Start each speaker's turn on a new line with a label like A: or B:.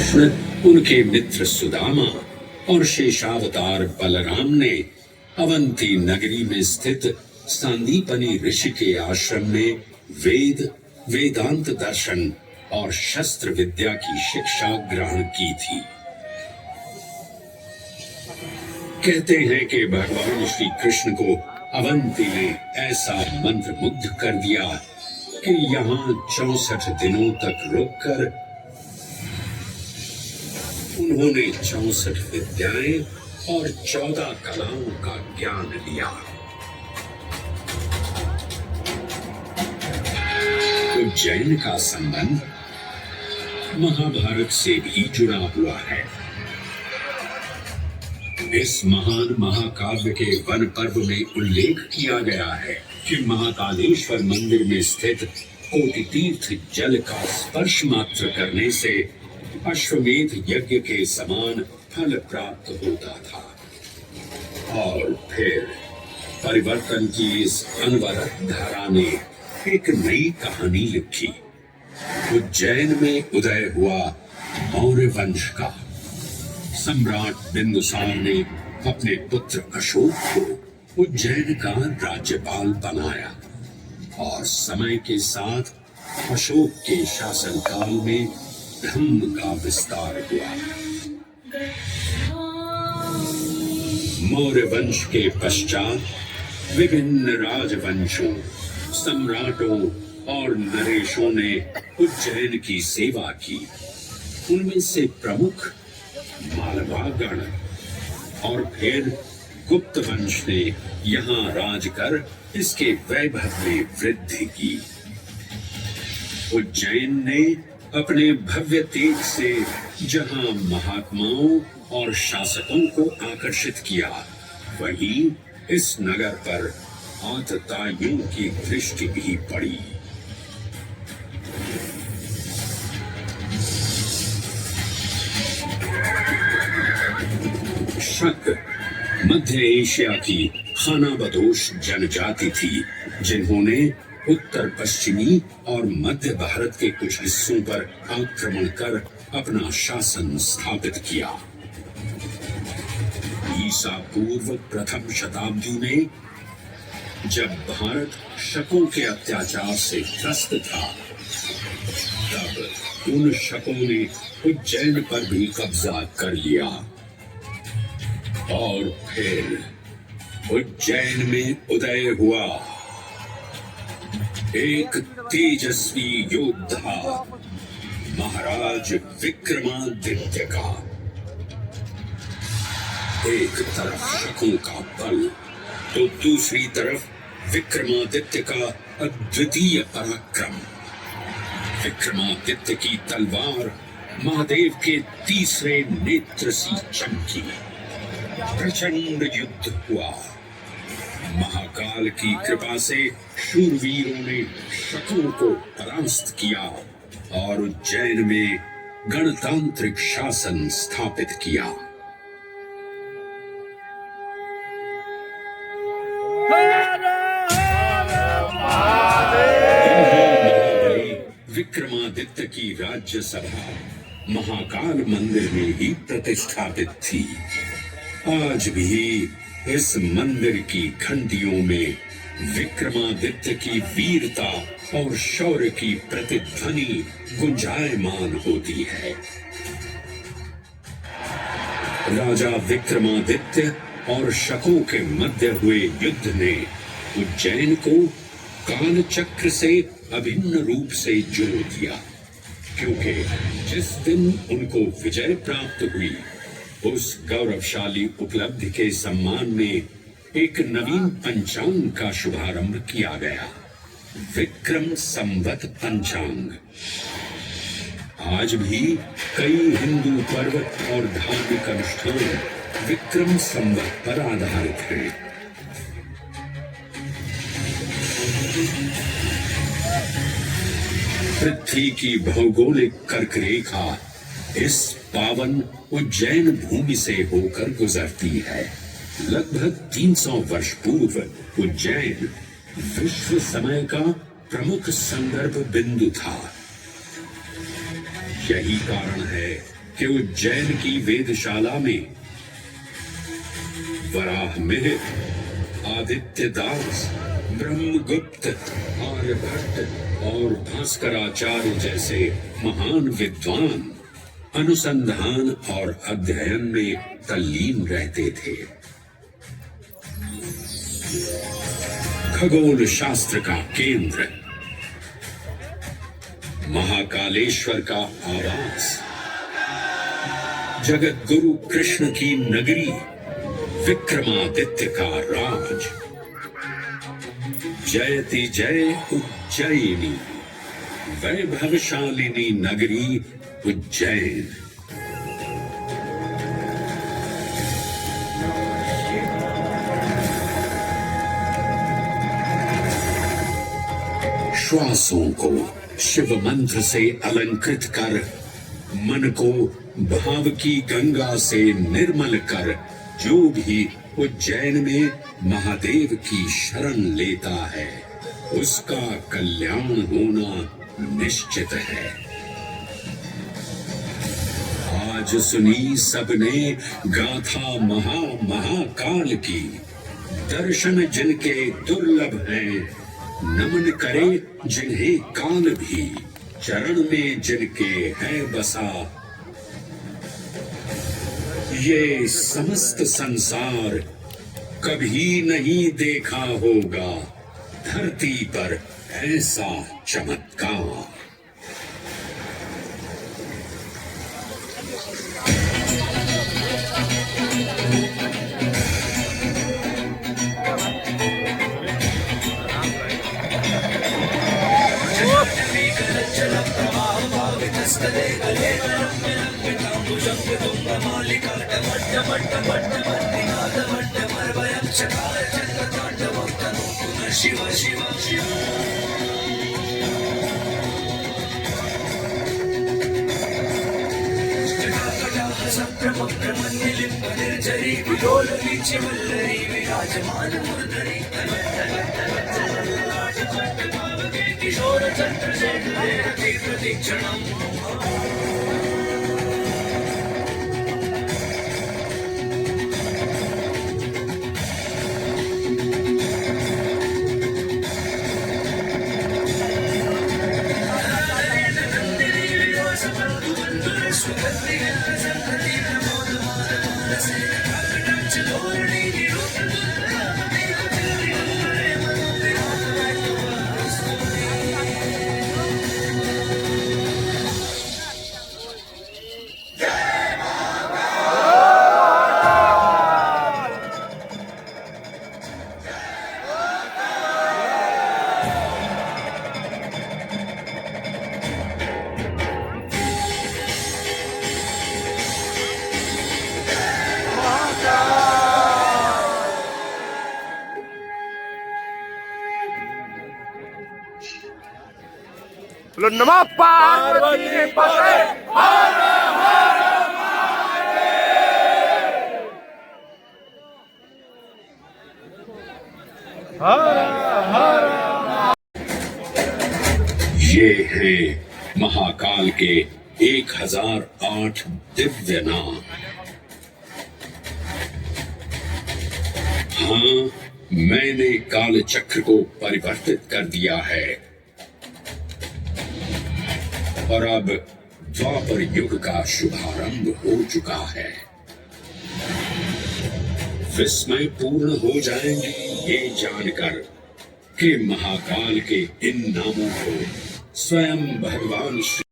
A: कृष्ण, उनके मित्र सुदामा और शेषावतार बलराम ने अवंती नगरी में स्थित सांदीपनी ऋषि के आश्रम में वेदांत दर्शन और शस्त्र विद्या की शिक्षा ग्रहण की थी। कहते हैं कि भगवान श्री कृष्ण को अवंती ने ऐसा मंत्र मुग्ध कर दिया कि यहाँ 64 दिनों तक रुककर उन्होंने 64 विद्याएं और 14 कलाओं का ज्ञान लिया। उज्जैन का संबंध महाभारत से भी जुड़ा हुआ है। इस महान महाकाव्य के वन पर्व में उल्लेख किया गया है कि महाकालेश्वर मंदिर में स्थित कोटि तीर्थ जल का स्पर्श मात्र करने से अश्वमेध यज्ञ के समान फल प्राप्त होता था। और फिर परिवर्तन की इस अनवरत धारा ने एक नई कहानी लिखी। उज्जैन में उदय हुआ मौर्य वंश का। सम्राट बिंदुसार ने अपने पुत्र अशोक को उज्जैन का राज्यपाल बनाया और समय के साथ अशोक के शासनकाल में धर्म का विस्तार हुआ। मौर्य वंश के पश्चात विभिन्न राजवंशों, सम्राटों और नरेशों ने उज्जैन की सेवा की। उनमें से प्रमुख मालवागण और फिर गुप्त वंश ने यहाँ राज कर इसके वैभव में वृद्धि की। उज्जैन ने अपने भव्य तेज से जहाँ महात्माओं और शासकों को आकर्षित किया, वहीं इस नगर पर आतताइयों की दृष्टि भी पड़ी। शक मध्य एशिया की खानाबदोश जनजाति थी, जिन्होंने उत्तर पश्चिमी और मध्य भारत के कुछ हिस्सों पर आक्रमण कर अपना शासन स्थापित किया। ईसा पूर्व प्रथम शताब्दी में जब भारत शकों के अत्याचार से त्रस्त था, तब उन शकों ने उज्जैन पर भी कब्जा कर लिया और फिर उज्जैन में उदय हुआ एक तेजस्वी योद्धा, महाराज विक्रमादित्य का। एक तरफ शकों का बल तो दूसरी तरफ विक्रमादित्य का अद्वितीय पराक्रम। विक्रमादित्य की तलवार महादेव के तीसरे नेत्र सी चमकी। प्रचंड युद्ध हुआ। महाकाल की कृपा से शूरवीरों ने शकों को परास्त किया और उज्जैन में गणतांत्रिक शासन स्थापित किया। विक्रमादित्य की राज्यसभा महाकाल मंदिर में ही प्रतिष्ठापित थी। आज भी इस मंदिर की घंटियों में विक्रमादित्य की वीरता और शौर्य की प्रतिध्वनि गुंजायमान होती है। राजा विक्रमादित्य और शकों के मध्य हुए युद्ध ने उज्जैन को काल चक्र से अभिन्न रूप से जोड़ दिया, क्योंकि जिस दिन उनको विजय प्राप्त हुई, उस गौरवशाली उपलब्धि के सम्मान में एक नवीन पंचांग का शुभारंभ किया गया, विक्रम संवत पंचांग। आज भी कई हिंदू पर्व और धार्मिक अनुष्ठान विक्रम संवत पर आधारित हैं। पृथ्वी की भौगोलिक कर्क रेखा इस पावन उज्जैन भूमि से होकर गुजरती है। लगभग 300 वर्ष पूर्व उज्जैन विश्व समय का प्रमुख संदर्भ बिंदु था। यही कारण है कि उज्जैन की वेदशाला में वराह मिहिर, आदित्य दास, ब्रह्मगुप्त, आर्यभट्ट और भास्कराचार्य जैसे महान विद्वान अनुसंधान और अध्ययन में तल्लीन रहते थे। खगोल शास्त्र का केंद्र, महाकालेश्वर का आवास, जगत गुरु कृष्ण की नगरी, विक्रमादित्य का राज, जयति जय उज्जैनी, वैभवशालिनी नगरी उज्जैन। श्वासों को शिव मंत्र से अलंकृत कर, मन को भाव की गंगा से निर्मल कर, जो भी उज्जैन में महादेव की शरण लेता है उसका कल्याण होना निश्चित है। आज सुनी सबने गाथा महाकाल की, दर्शन जिनके दुर्लभ हैं, नमन करे जिन्हें काल भी, चरण में जिनके है बसा। ये समस्त संसार कभी नहीं देखा होगा धरती पर ऐसा चमत्कार। शिव शिव शिव निर्जरी विलोल वल्लरी विराजमान मुरधरी किशोर चंद्र प्रतीक्षणम्।
B: बोलो नमः पार्वती पते हर हर महादेव हर हर।
A: ये हैं महाकाल के 1008 दिव्य नाम। हाँ, मैंने काल चक्र को परिवर्तित कर दिया है और अब द्वापर युग का शुभारंभ हो चुका है। विस्मय पूर्ण हो जाएंगे ये जानकर कि महाकाल के इन नामों को स्वयं भगवान श्री